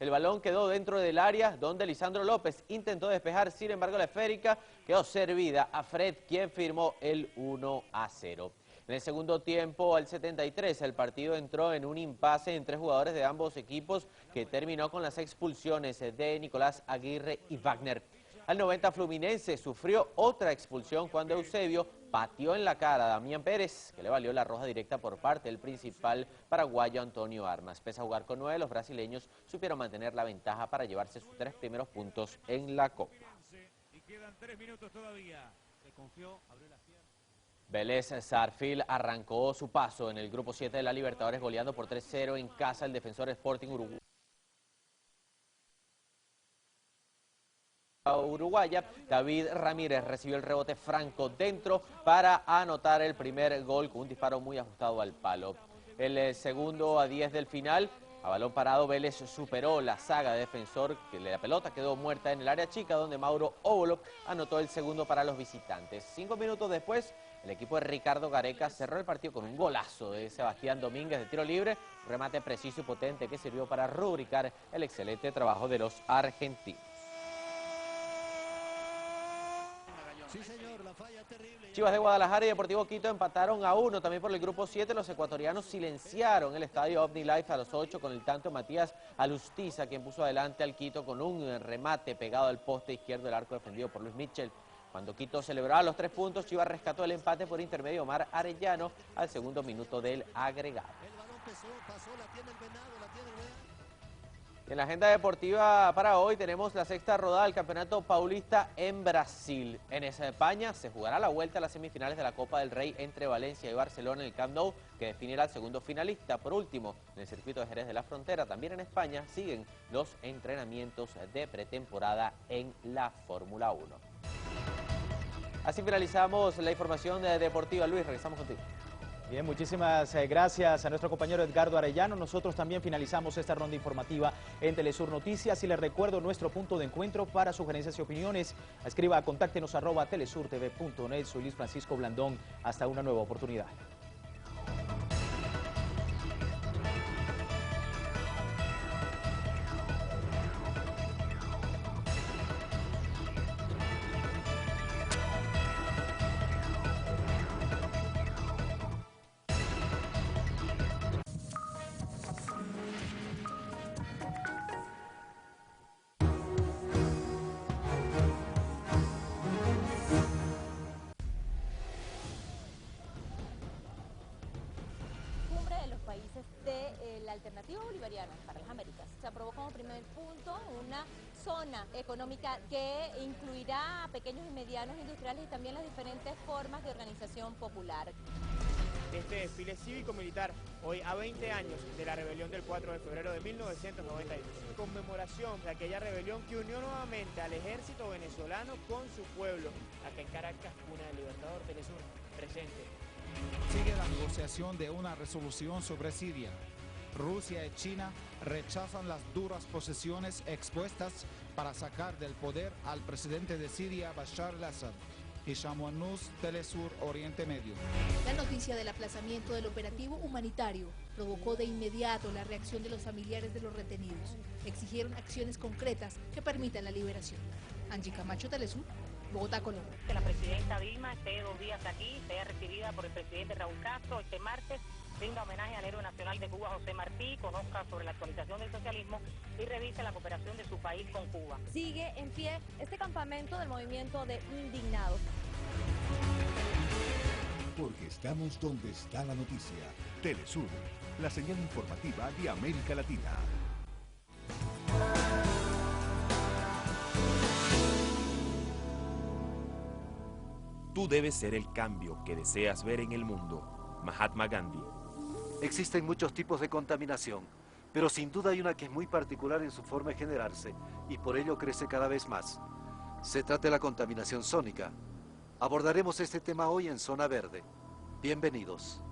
El balón quedó dentro del área donde Lisandro López intentó despejar, sin embargo la esférica quedó servida a Fred, quien firmó el 1-0. En el segundo tiempo, al 73, el partido entró en un impasse entre jugadores de ambos equipos que terminó con las expulsiones de Nicolás Aguirre y Wagner. Al 90, Fluminense sufrió otra expulsión cuando Eusebio pateó en la cara a Damián Pérez, que le valió la roja directa por parte del principal paraguayo Antonio Armas. Pese a jugar con 9, los brasileños supieron mantener la ventaja para llevarse sus 3 primeros puntos en la Copa. Y quedan 3 minutos todavía. Se confió, abrió las piernas. Vélez Sarsfield arrancó su paso en el grupo 7 de la Libertadores goleando por 3-0 en casa el Defensor Sporting uruguaya. David Ramírez recibió el rebote franco dentro para anotar el primer gol con un disparo muy ajustado al palo. El segundo a 10 del final, a balón parado, Vélez superó la saga de Defensor, que la pelota quedó muerta en el área chica, donde Mauro Óbolo anotó el segundo para los visitantes. 5 minutos después, el equipo de Ricardo Gareca cerró el partido con un golazo de Sebastián Domínguez de tiro libre, un remate preciso y potente que sirvió para rubricar el excelente trabajo de los argentinos. Sí, señor, la falla terrible. Chivas de Guadalajara y Deportivo Quito empataron a 1. También por el grupo 7, los ecuatorianos silenciaron el estadio OmniLife a los 8 con el tanto de Matías Alustiza, quien puso adelante al Quito con un remate pegado al poste izquierdo del arco defendido por Luis Mitchell. Cuando Quito celebraba los 3 puntos, Chivas rescató el empate por intermedio de Omar Arellano al segundo minuto del agregado. El balón pasó, la tiene el Venado, la tiene el Venado. En la agenda deportiva para hoy tenemos la sexta rodada del Campeonato Paulista en Brasil. En España se jugará la vuelta a las semifinales de la Copa del Rey entre Valencia y Barcelona en el Camp Nou, que definirá al segundo finalista. Por último, en el circuito de Jerez de la Frontera, también en España, siguen los entrenamientos de pretemporada en la Fórmula 1. Así finalizamos la información deportiva. Luis, regresamos contigo. Bien, muchísimas gracias a nuestro compañero Edgardo Arellano. Nosotros también finalizamos esta ronda informativa en Telesur Noticias y les recuerdo nuestro punto de encuentro para sugerencias y opiniones. Escriba, contáctenos @telesurtv.net. Soy Luis Francisco Blandón. Hasta una nueva oportunidad. La alternativa bolivariana para las Américas. Se aprobó como primer punto una zona económica que incluirá a pequeños y medianos industriales y también las diferentes formas de organización popular. Este desfile cívico-militar, hoy a 20 años de la rebelión del 4 de febrero de 1992. Conmemoración de aquella rebelión que unió nuevamente al ejército venezolano con su pueblo. Acá en Caracas, cuna del Libertador, Telesur, presente. Sigue la negociación de una resolución sobre Siria. Rusia y China rechazan las duras posiciones expuestas para sacar del poder al presidente de Siria, Bashar al-Assad. Hisham Wanous, Telesur, Oriente Medio. La noticia del aplazamiento del operativo humanitario provocó de inmediato la reacción de los familiares de los retenidos. Exigieron acciones concretas que permitan la liberación. Angie Camacho, Telesur, Bogotá, Colombia. Que la presidenta Dilma esté 2 días aquí, sea recibida por el presidente Raúl Castro este martes, rinda homenaje al héroe nacional de Cuba, José Martí, conozca sobre la actualización del socialismo y revise la cooperación de su país con Cuba. Sigue en pie este campamento del movimiento de indignados. Porque estamos donde está la noticia. Telesur, la señal informativa de América Latina. Tú debes ser el cambio que deseas ver en el mundo. Mahatma Gandhi. Existen muchos tipos de contaminación, pero sin duda hay una que es muy particular en su forma de generarse y por ello crece cada vez más. Se trata de la contaminación sónica. Abordaremos este tema hoy en Zona Verde. Bienvenidos.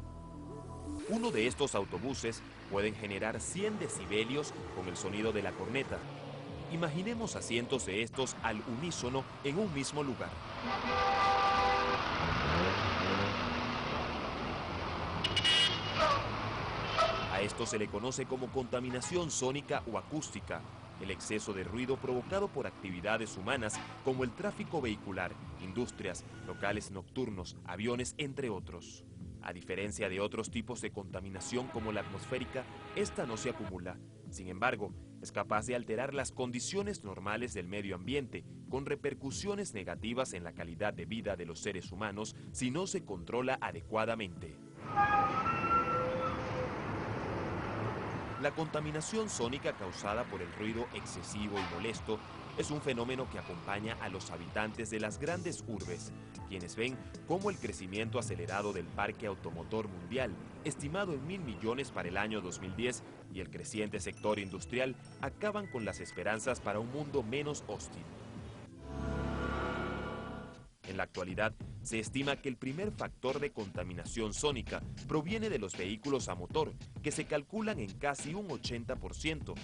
Uno de estos autobuses pueden generar 100 decibelios con el sonido de la corneta. Imaginemos a cientos de estos al unísono en un mismo lugar. A A esto se le conoce como contaminación sónica o acústica, el exceso de ruido provocado por actividades humanas como el tráfico vehicular, industrias, locales nocturnos, aviones, entre otros. A diferencia de otros tipos de contaminación como la atmosférica, esta no se acumula. Sin embargo, es capaz de alterar las condiciones normales del medio ambiente, con repercusiones negativas en la calidad de vida de los seres humanos si no se controla adecuadamente. La contaminación sónica causada por el ruido excesivo y molesto es un fenómeno que acompaña a los habitantes de las grandes urbes, quienes ven cómo el crecimiento acelerado del parque automotor mundial, estimado en 1.000 millones para el año 2010, y el creciente sector industrial acaban con las esperanzas para un mundo menos hostil. En la actualidad, se estima que el primer factor de contaminación sónica proviene de los vehículos a motor, que se calculan en casi un 80%.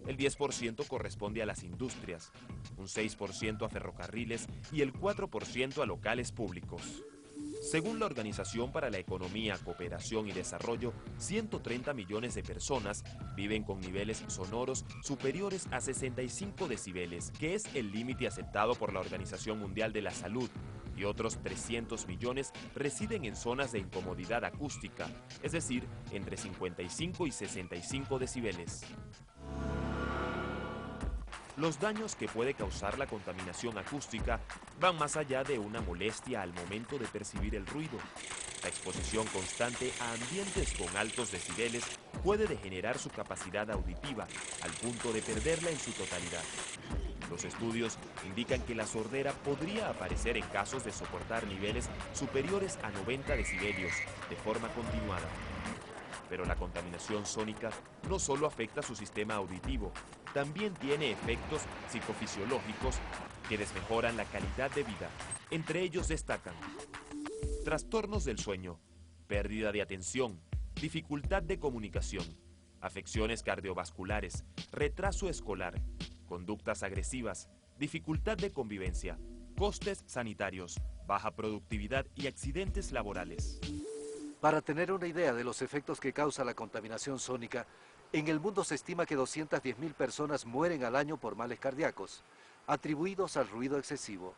El 10% corresponde a las industrias, un 6% a ferrocarriles y el 4% a locales públicos. Según la Organización para la Economía, Cooperación y Desarrollo, 130 millones de personas viven con niveles sonoros superiores a 65 decibeles, que es el límite aceptado por la Organización Mundial de la Salud, y otros 300 millones residen en zonas de incomodidad acústica, es decir, entre 55 y 65 decibeles. Los daños que puede causar la contaminación acústica van más allá de una molestia al momento de percibir el ruido. La exposición constante a ambientes con altos decibeles puede degenerar su capacidad auditiva al punto de perderla en su totalidad. Los estudios indican que la sordera podría aparecer en casos de soportar niveles superiores a 90 decibelios de forma continuada. Pero la contaminación sónica no solo afecta su sistema auditivo, también tiene efectos psicofisiológicos que desmejoran la calidad de vida. Entre ellos destacan trastornos del sueño, pérdida de atención, dificultad de comunicación, afecciones cardiovasculares, retraso escolar, conductas agresivas, dificultad de convivencia, costes sanitarios, baja productividad y accidentes laborales. Para tener una idea de los efectos que causa la contaminación sónica, en el mundo se estima que 210.000 personas mueren al año por males cardíacos, atribuidos al ruido excesivo.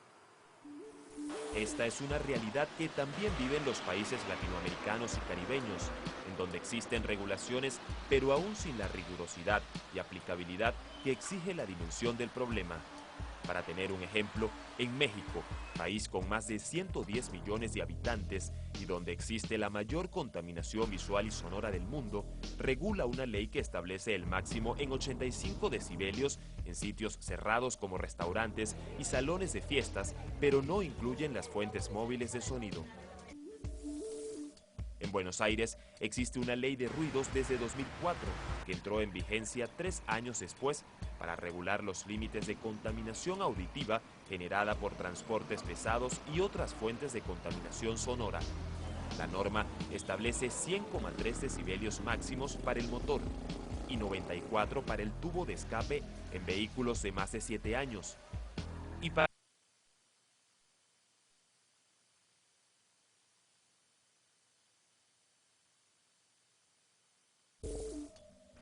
Esta es una realidad que también viven los países latinoamericanos y caribeños, en donde existen regulaciones, pero aún sin la rigurosidad y aplicabilidad que exige la dimensión del problema. Para tener un ejemplo, en México, país con más de 110 millones de habitantes y donde existe la mayor contaminación visual y sonora del mundo, regula una ley que establece el máximo en 85 decibelios en sitios cerrados como restaurantes y salones de fiestas, pero no incluyen las fuentes móviles de sonido. En Buenos Aires existe una ley de ruidos desde 2004, que entró en vigencia 3 años después para regular los límites de contaminación auditiva generada por transportes pesados y otras fuentes de contaminación sonora. La norma establece 100,3 decibelios máximos para el motor y 94 para el tubo de escape en vehículos de más de 7 años. Y para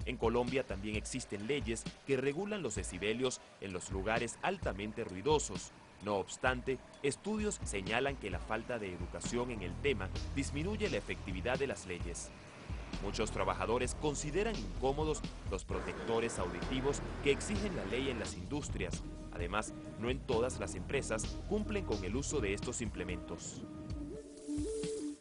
En Colombia también existen leyes que regulan los decibelios en los lugares altamente ruidosos. No obstante, estudios señalan que la falta de educación en el tema disminuye la efectividad de las leyes. Muchos trabajadores consideran incómodos los protectores auditivos que exigen la ley en las industrias. Además, no en todas las empresas cumplen con el uso de estos implementos.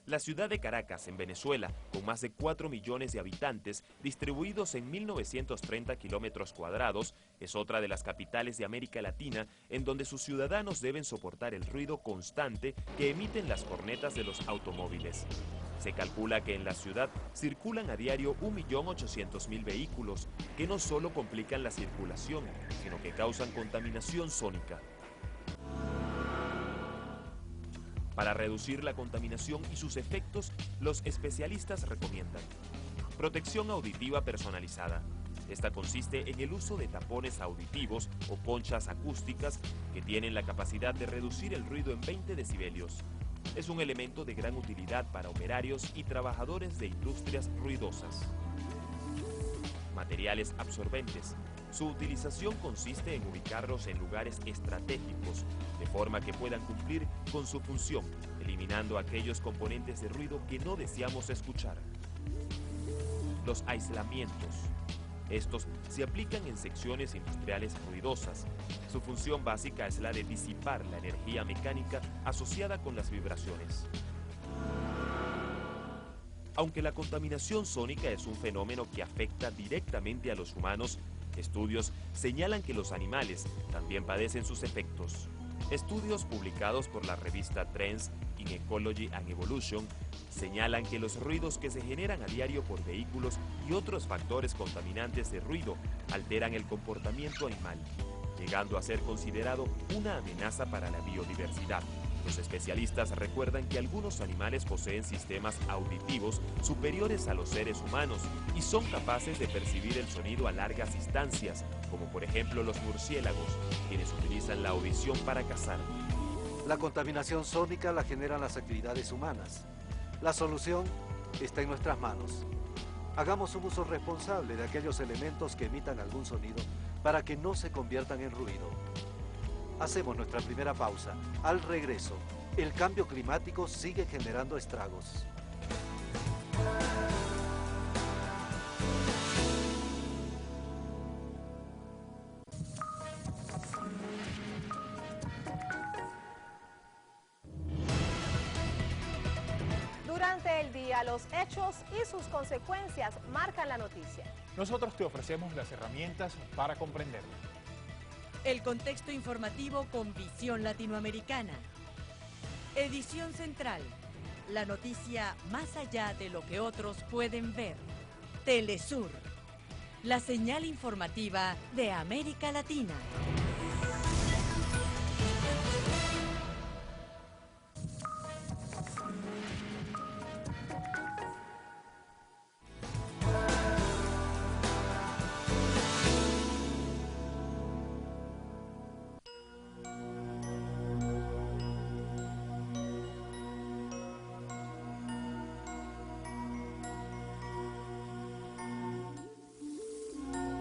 La ciudad de Caracas, en Venezuela, con más de 4 millones de habitantes, distribuidos en 1.930 kilómetros cuadrados, es otra de las capitales de América Latina en donde sus ciudadanos deben soportar el ruido constante que emiten las cornetas de los automóviles. Se calcula que en la ciudad circulan a diario 1.800.000 vehículos, que no solo complican la circulación, sino que causan contaminación sónica. Para reducir la contaminación y sus efectos, los especialistas recomiendan protección auditiva personalizada. Esta consiste en el uso de tapones auditivos o conchas acústicas que tienen la capacidad de reducir el ruido en 20 decibelios. Es un elemento de gran utilidad para operarios y trabajadores de industrias ruidosas. materiales absorbentes. Su utilización consiste en ubicarlos en lugares estratégicos, de forma que puedan cumplir con su función, eliminando aquellos componentes de ruido que no deseamos escuchar. Los aislamientos. Estos se aplican en secciones industriales ruidosas. Su función básica es la de disipar la energía mecánica asociada con las vibraciones. Aunque la contaminación sónica es un fenómeno que afecta directamente a los humanos, estudios señalan que los animales también padecen sus efectos. Estudios publicados por la revista Trends in Ecology and Evolution señalan que los ruidos que se generan a diario por vehículos y otros factores contaminantes de ruido alteran el comportamiento animal, llegando a ser considerado una amenaza para la biodiversidad. Los especialistas recuerdan que algunos animales poseen sistemas auditivos superiores a los seres humanos y son capaces de percibir el sonido a largas distancias, como por ejemplo los murciélagos, quienes utilizan la audición para cazar. La contaminación sónica la generan las actividades humanas. La solución está en nuestras manos. Hagamos un uso responsable de aquellos elementos que emitan algún sonido para que no se conviertan en ruido. Hacemos nuestra primera pausa. Al regreso, el cambio climático sigue generando estragos. Durante el día, los hechos y sus consecuencias marcan la noticia. Nosotros te ofrecemos las herramientas para comprenderlo. El contexto informativo con visión latinoamericana. Edición central. La noticia más allá de lo que otros pueden ver. Telesur. La señal informativa de América Latina.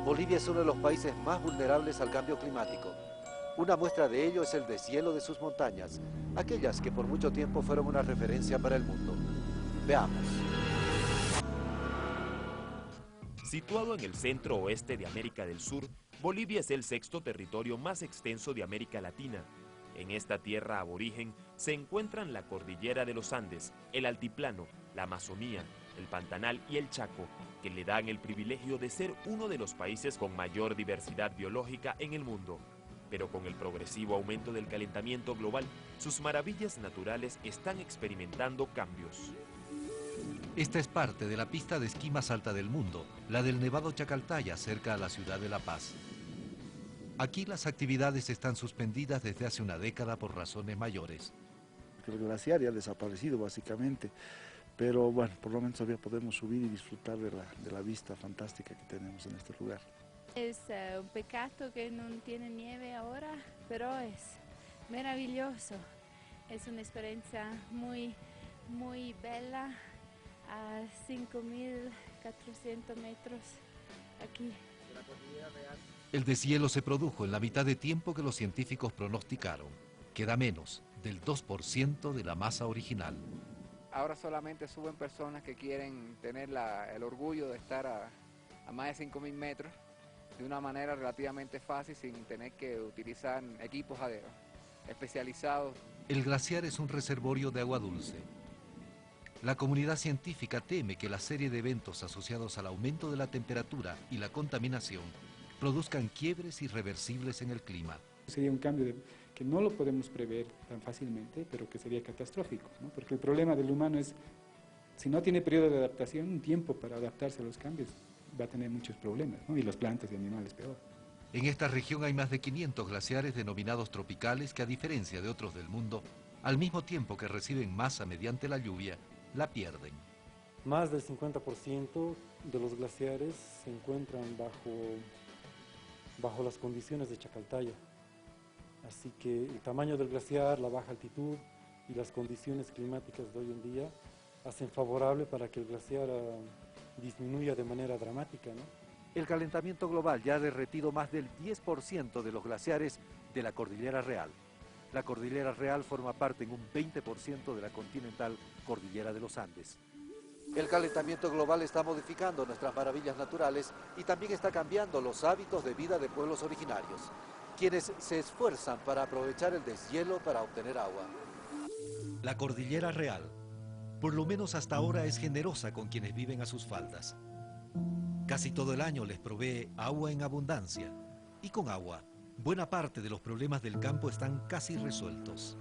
Bolivia es uno de los países más vulnerables al cambio climático. Una muestra de ello es el deshielo de sus montañas, aquellas que por mucho tiempo fueron una referencia para el mundo. Veamos. Situado en el centro oeste de América del Sur, Bolivia es el sexto territorio más extenso de América Latina. En esta tierra aborigen se encuentran la cordillera de los Andes, el altiplano, la Amazonía, el Pantanal y el Chaco, que le dan el privilegio de ser uno de los países con mayor diversidad biológica en el mundo. Pero con el progresivo aumento del calentamiento global, sus maravillas naturales están experimentando cambios. Esta es parte de la pista de esquí más alta del mundo, la del Nevado Chacaltaya, cerca a la ciudad de La Paz. Aquí las actividades están suspendidas desde hace una década por razones mayores. El glaciar ya ha desaparecido básicamente, pero bueno, por lo menos todavía podemos subir y disfrutar de la vista fantástica que tenemos en este lugar. Es un pecado que no tiene nieve ahora, pero es maravilloso. Es una experiencia muy bella a 5.400 metros aquí. El deshielo se produjo en la mitad de tiempo que los científicos pronosticaron. Queda menos del 2% de la masa original. Ahora solamente suben personas que quieren tener el orgullo de estar a más de 5.000 metros de una manera relativamente fácil sin tener que utilizar equipos especializados. El glaciar es un reservorio de agua dulce. La comunidad científica teme que la serie de eventos asociados al aumento de la temperatura y la contaminación produzcan quiebres irreversibles en el clima. Sería un cambio que no lo podemos prever tan fácilmente, pero que sería catastrófico, ¿no? Porque el problema del humano es, si no tiene periodo de adaptación, un tiempo para adaptarse a los cambios, va a tener muchos problemas, ¿no? Y las plantas y animales peor. En esta región hay más de 500 glaciares denominados tropicales que, a diferencia de otros del mundo, al mismo tiempo que reciben masa mediante la lluvia, la pierden. Más del 50% de los glaciares se encuentran bajo las condiciones de Chacaltaya. Así que el tamaño del glaciar, la baja altitud y las condiciones climáticas de hoy en día hacen favorable para que el glaciar disminuya de manera dramática, ¿no? El calentamiento global ya ha derretido más del 10% de los glaciares de la Cordillera Real. La Cordillera Real forma parte en un 20% de la continental Cordillera de los Andes. El calentamiento global está modificando nuestras maravillas naturales y también está cambiando los hábitos de vida de pueblos originarios, quienes se esfuerzan para aprovechar el deshielo para obtener agua. La Cordillera Real, por lo menos hasta ahora, es generosa con quienes viven a sus faldas. Casi todo el año les provee agua en abundancia, y con agua, buena parte de los problemas del campo están casi resueltos.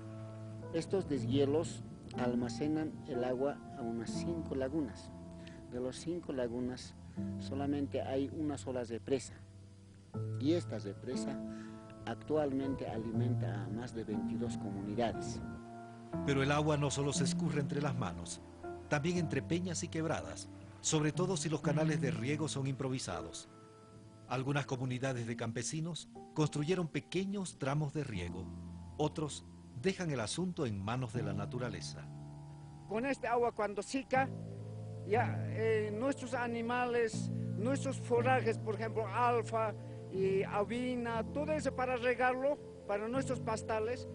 Estos deshielos almacenan el agua a unas 5 lagunas. De las 5 lagunas solamente hay una sola represa, y esta represa actualmente alimenta a más de 22 comunidades. Pero el agua no solo se escurre entre las manos, también entre peñas y quebradas, sobre todo si los canales de riego son improvisados. Algunas comunidades de campesinos construyeron pequeños tramos de riego, otros dejan el asunto en manos de la naturaleza. Con este agua cuando seca, ya nuestros animales, nuestros forrajes, por ejemplo, alfa y avena, todo eso para regarlo, para nuestros pastales,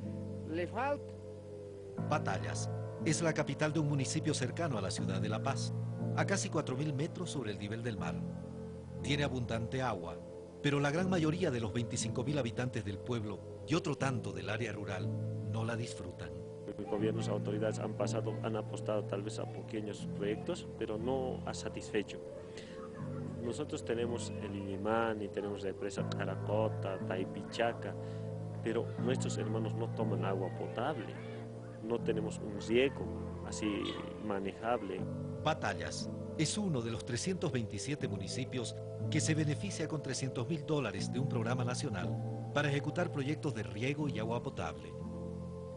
le falta. Batallas es la capital de un municipio cercano a la ciudad de La Paz, a casi 4.000 metros sobre el nivel del mar. Tiene abundante agua, pero la gran mayoría de los 25.000 habitantes del pueblo y otro tanto del área rural no la disfrutan. Los gobiernos, autoridades han apostado tal vez a pequeños proyectos, pero no ha satisfecho. Nosotros tenemos el Inimán y tenemos la empresa Caracota, Taipichaca, pero nuestros hermanos no toman agua potable. No tenemos un riego así manejable. Batallas es uno de los 327 municipios que se beneficia con $300.000 de un programa nacional para ejecutar proyectos de riego y agua potable.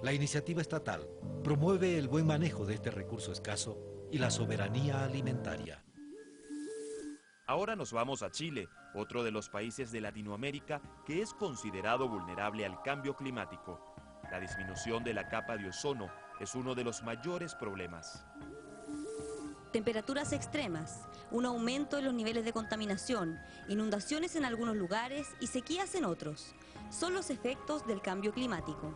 La iniciativa estatal promueve el buen manejo de este recurso escaso y la soberanía alimentaria. Ahora nos vamos a Chile, otro de los países de Latinoamérica que es considerado vulnerable al cambio climático. La disminución de la capa de ozono es uno de los mayores problemas. Temperaturas extremas, un aumento en los niveles de contaminación, inundaciones en algunos lugares y sequías en otros, son los efectos del cambio climático.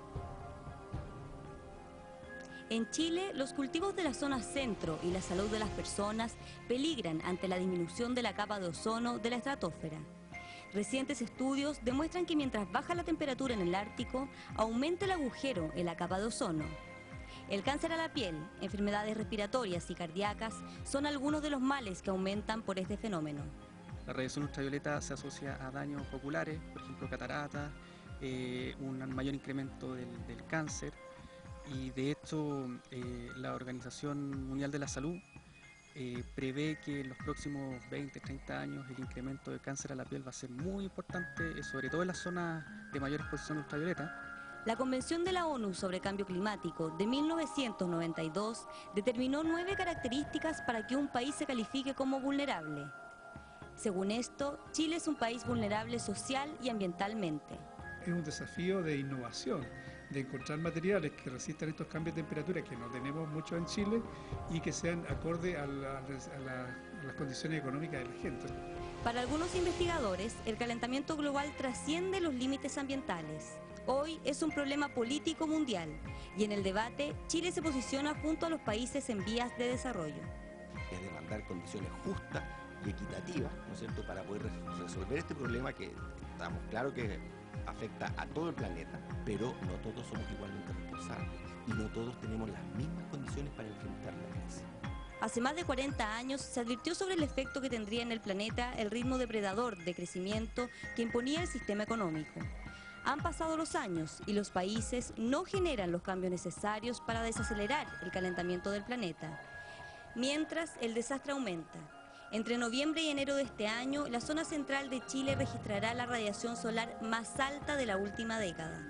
En Chile, los cultivos de la zona centro y la salud de las personas peligran ante la disminución de la capa de ozono de la estratosfera. Recientes estudios demuestran que mientras baja la temperatura en el Ártico, aumenta el agujero en la capa de ozono. El cáncer a la piel, enfermedades respiratorias y cardíacas son algunos de los males que aumentan por este fenómeno. La radiación ultravioleta se asocia a daños oculares, por ejemplo cataratas, un mayor incremento del cáncer, y de hecho la Organización Mundial de la Salud prevé que en los próximos 20-30 años el incremento de cáncer a la piel va a ser muy importante, sobre todo en las zonas de mayor exposición ultravioleta. La Convención de la ONU sobre Cambio Climático de 1992 determinó 9 características para que un país se califique como vulnerable. Según esto, Chile es un país vulnerable social y ambientalmente. Es un desafío de innovación, de encontrar materiales que resistan estos cambios de temperatura que no tenemos mucho en Chile y que sean acorde a las condiciones económicas de la gente. Para algunos investigadores, el calentamiento global trasciende los límites ambientales. Hoy es un problema político mundial y en el debate Chile se posiciona junto a los países en vías de desarrollo. Es demandar condiciones justas y equitativas, ¿no es cierto?, para poder resolver este problema que estamos claros que afecta a todo el planeta, pero no todos somos igualmente responsables y no todos tenemos las mismas condiciones para enfrentar la crisis. Hace más de 40 años se advirtió sobre el efecto que tendría en el planeta el ritmo depredador de crecimiento que imponía el sistema económico. Han pasado los años y los países no generan los cambios necesarios para desacelerar el calentamiento del planeta. Mientras, el desastre aumenta. Entre noviembre y enero de este año, la zona central de Chile registrará la radiación solar más alta de la última década.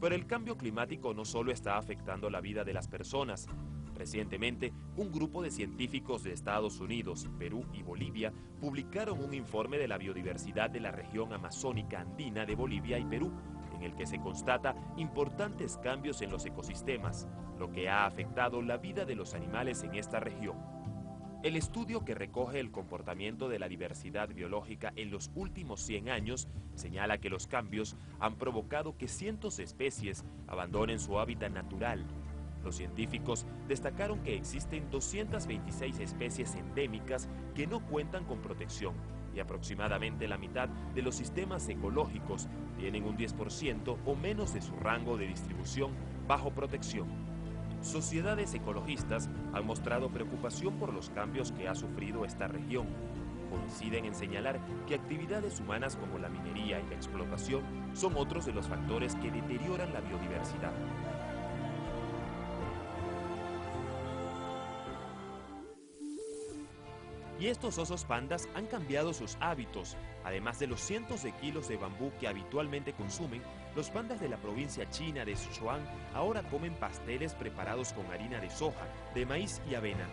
Pero el cambio climático no solo está afectando la vida de las personas. Recientemente, un grupo de científicos de Estados Unidos, Perú y Bolivia publicaron un informe de la biodiversidad de la región amazónica andina de Bolivia y Perú, en el que se constata importantes cambios en los ecosistemas, lo que ha afectado la vida de los animales en esta región. El estudio que recoge el comportamiento de la diversidad biológica en los últimos 100 años señala que los cambios han provocado que cientos de especies abandonen su hábitat natural. Los científicos destacaron que existen 226 especies endémicas que no cuentan con protección y aproximadamente la mitad de los sistemas ecológicos tienen un 10% o menos de su rango de distribución bajo protección. Sociedades ecologistas han mostrado preocupación por los cambios que ha sufrido esta región. Coinciden en señalar que actividades humanas como la minería y la explotación son otros de los factores que deterioran la biodiversidad. Y estos osos pandas han cambiado sus hábitos. Además de los cientos de kilos de bambú que habitualmente consumen, los pandas de la provincia china de Sichuan ahora comen pasteles preparados con harina de soja, de maíz y avena.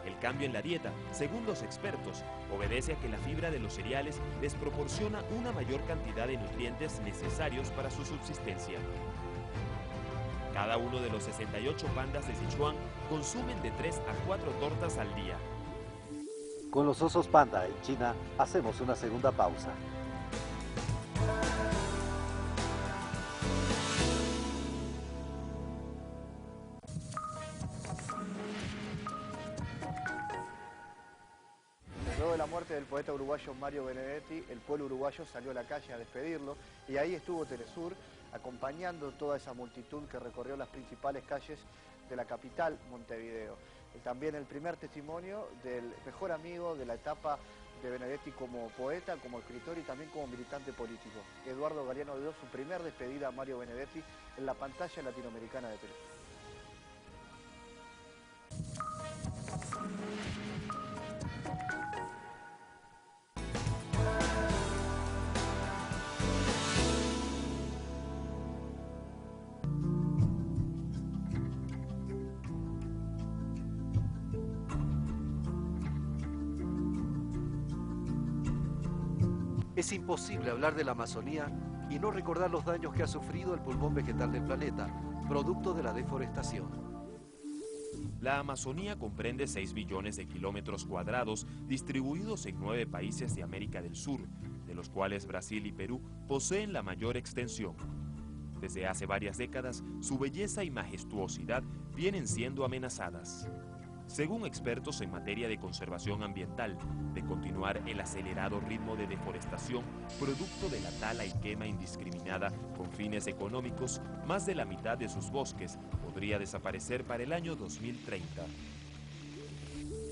El cambio en la dieta, según los expertos, obedece a que la fibra de los cereales les proporciona una mayor cantidad de nutrientes necesarios para su subsistencia. Cada uno de los 68 pandas de Sichuan consumen de 3 a 4 tortas al día. Con los osos panda en China hacemos una segunda pausa. Luego de la muerte del poeta uruguayo Mario Benedetti, el pueblo uruguayo salió a la calle a despedirlo y ahí estuvo Telesur acompañando toda esa multitud que recorrió las principales calles de la capital, Montevideo. También el primer testimonio del mejor amigo de la etapa de Benedetti como poeta, como escritor y también como militante político. Eduardo Galeano dio su primer despedida a Mario Benedetti en la pantalla latinoamericana de Telesur. Es imposible hablar de la Amazonía y no recordar los daños que ha sufrido el pulmón vegetal del planeta, producto de la deforestación. La Amazonía comprende 6 billones de kilómetros cuadrados distribuidos en 9 países de América del Sur, de los cuales Brasil y Perú poseen la mayor extensión. Desde hace varias décadas, su belleza y majestuosidad vienen siendo amenazadas. Según expertos en materia de conservación ambiental, de continuar el acelerado ritmo de deforestación, producto de la tala y quema indiscriminada con fines económicos, más de la mitad de sus bosques podría desaparecer para el año 2030.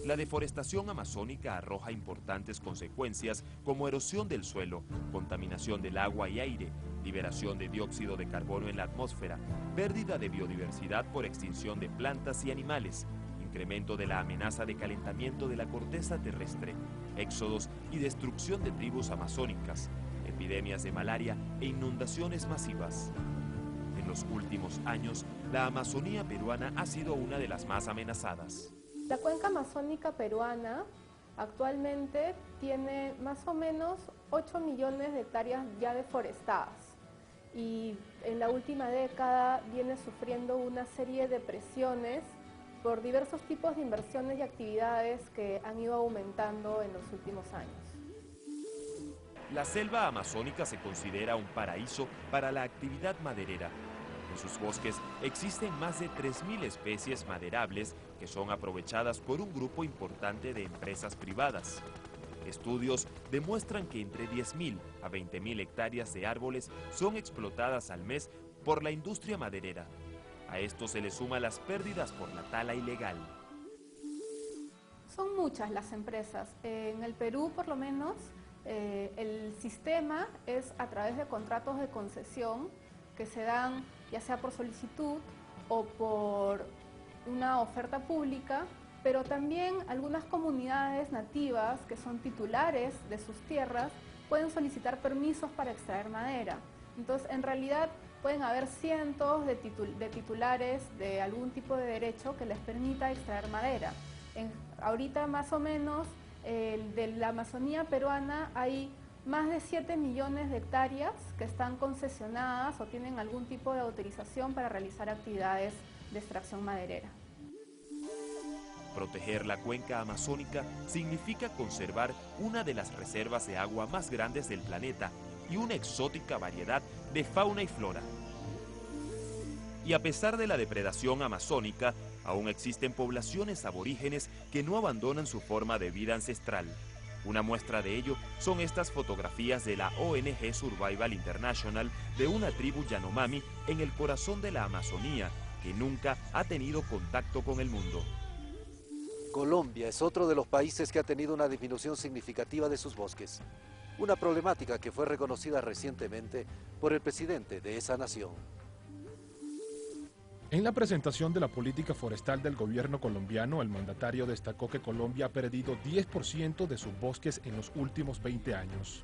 La deforestación amazónica arroja importantes consecuencias como erosión del suelo, contaminación del agua y aire, liberación de dióxido de carbono en la atmósfera, pérdida de biodiversidad por extinción de plantas y animales, incremento de la amenaza de calentamiento de la corteza terrestre, éxodos y destrucción de tribus amazónicas, epidemias de malaria e inundaciones masivas. En los últimos años, la Amazonía peruana ha sido una de las más amenazadas. La cuenca amazónica peruana actualmente tiene más o menos 8 millones de hectáreas ya deforestadas y en la última década viene sufriendo una serie de presiones por diversos tipos de inversiones y actividades que han ido aumentando en los últimos años. La selva amazónica se considera un paraíso para la actividad maderera. En sus bosques existen más de 3.000 especies maderables que son aprovechadas por un grupo importante de empresas privadas. Estudios demuestran que entre 10.000 a 20.000 hectáreas de árboles son explotadas al mes por la industria maderera. A esto se le suma las pérdidas por la tala ilegal. Son muchas las empresas. En el Perú, por lo menos, el sistema es a través de contratos de concesión que se dan ya sea por solicitud o por una oferta pública, pero también algunas comunidades nativas que son titulares de sus tierras pueden solicitar permisos para extraer madera. Entonces, en realidad, pueden haber cientos de titulares de algún tipo de derecho que les permita extraer madera. Ahorita más o menos de la Amazonía peruana hay más de 7 millones de hectáreas que están concesionadas o tienen algún tipo de autorización para realizar actividades de extracción maderera. Proteger la cuenca amazónica significa conservar una de las reservas de agua más grandes del planeta y una exótica variedad de fauna y flora. Y a pesar de la depredación amazónica, aún existen poblaciones aborígenes que no abandonan su forma de vida ancestral. Una muestra de ello son estas fotografías de la ONG Survival International de una tribu Yanomami en el corazón de la Amazonía, que nunca ha tenido contacto con el mundo. Colombia es otro de los países que ha tenido una disminución significativa de sus bosques. Una problemática que fue reconocida recientemente por el presidente de esa nación. En la presentación de la política forestal del gobierno colombiano, el mandatario destacó que Colombia ha perdido 10% de sus bosques en los últimos 20 años.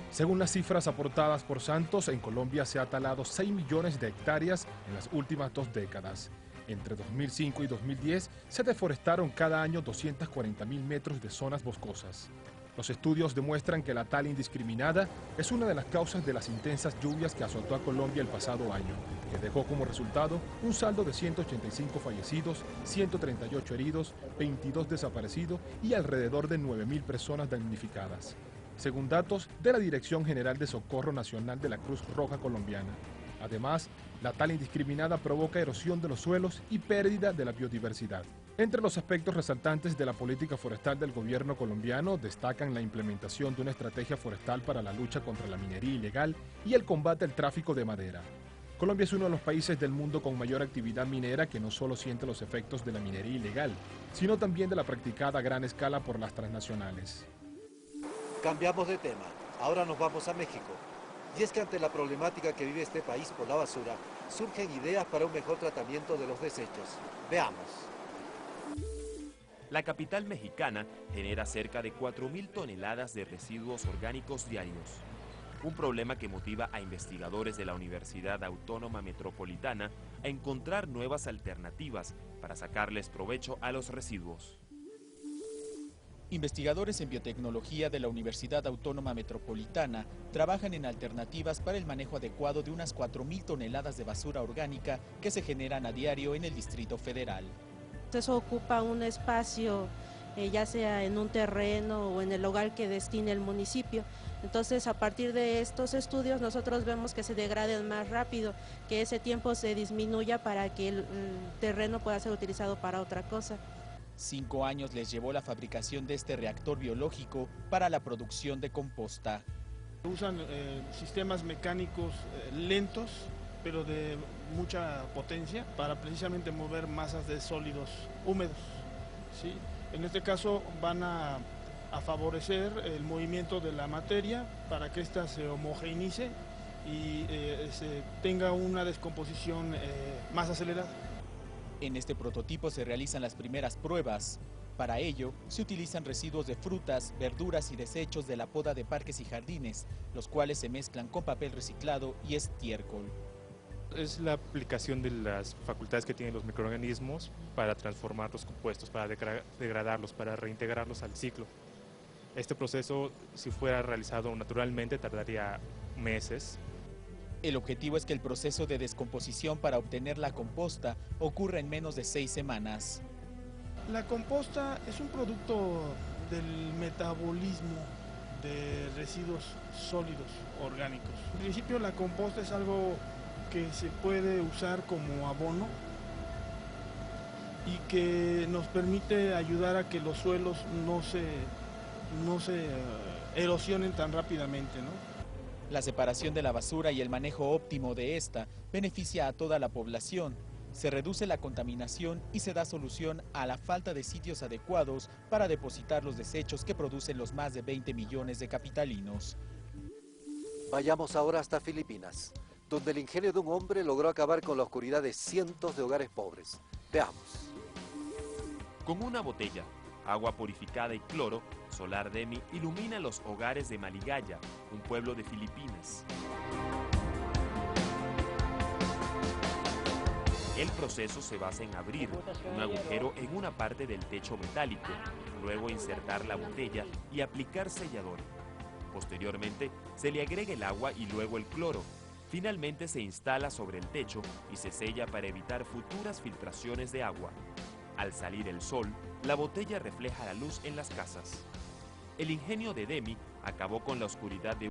Según las cifras aportadas por Santos, en Colombia se ha talado 6 millones de hectáreas en las últimas 2 décadas. Entre 2005 y 2010 se deforestaron cada año 240.000 metros de zonas boscosas. Los estudios demuestran que la tala indiscriminada es una de las causas de las intensas lluvias que azotó a Colombia el pasado año, que dejó como resultado un saldo de 185 fallecidos, 138 heridos, 22 desaparecidos y alrededor de 9.000 personas damnificadas, según datos de la Dirección General de Socorro Nacional de la Cruz Roja Colombiana. Además, la tala indiscriminada provoca erosión de los suelos y pérdida de la biodiversidad. Entre los aspectos resaltantes de la política forestal del gobierno colombiano destacan la implementación de una estrategia forestal para la lucha contra la minería ilegal y el combate al tráfico de madera. Colombia es uno de los países del mundo con mayor actividad minera que no solo siente los efectos de la minería ilegal, sino también de la practicada a gran escala por las transnacionales. Cambiamos de tema. Ahora nos vamos a México. Y es que ante la problemática que vive este país por la basura, surgen ideas para un mejor tratamiento de los desechos. Veamos. La capital mexicana genera cerca de 4.000 toneladas de residuos orgánicos diarios. Un problema que motiva a investigadores de la Universidad Autónoma Metropolitana a encontrar nuevas alternativas para sacarles provecho a los residuos. Investigadores en biotecnología de la Universidad Autónoma Metropolitana trabajan en alternativas para el manejo adecuado de unas 4.000 toneladas de basura orgánica que se generan a diario en el Distrito Federal. Eso ocupa un espacio, ya sea en un terreno o en el lugar que destine el municipio. Entonces, a partir de estos estudios, nosotros vemos que se degraden más rápido, que ese tiempo se disminuya para que el terreno pueda ser utilizado para otra cosa. 5 años les llevó la fabricación de este reactor biológico para la producción de composta. Usan sistemas mecánicos lentos, pero de mucha potencia, para precisamente mover masas de sólidos húmedos, ¿sí? En este caso van a favorecer el movimiento de la materia para que ésta se homogeneice y se tenga una descomposición más acelerada. En este prototipo se realizan las primeras pruebas. Para ello, se utilizan residuos de frutas, verduras y desechos de la poda de parques y jardines, los cuales se mezclan con papel reciclado y estiércol. Es la aplicación de las facultades que tienen los microorganismos para transformar los compuestos, para degradarlos, para reintegrarlos al ciclo. Este proceso, si fuera realizado naturalmente, tardaría meses. El objetivo es que el proceso de descomposición para obtener la composta ocurra en menos de 6 semanas. La composta es un producto del metabolismo de residuos sólidos orgánicos. En principio, la composta es algo que se puede usar como abono y que nos permite ayudar a que los suelos no se erosionen tan rápidamente, ¿no? La separación de la basura y el manejo óptimo de esta beneficia a toda la población. Se reduce la contaminación y se da solución a la falta de sitios adecuados para depositar los desechos que producen los más de 20 millones de capitalinos. Vayamos ahora hasta Filipinas, donde el ingenio de un hombre logró acabar con la oscuridad de cientos de hogares pobres. Veamos. Con una botella, agua purificada y cloro, Solar Demi ilumina los hogares de Maligaya, un pueblo de Filipinas. El proceso se basa en abrir un agujero en una parte del techo metálico, luego insertar la botella y aplicar sellador. Posteriormente, se le agrega el agua y luego el cloro. Finalmente se instala sobre el techo y se sella para evitar futuras filtraciones de agua. Al salir el sol, la botella refleja la luz en las casas. El ingenio de Demi acabó con la oscuridad de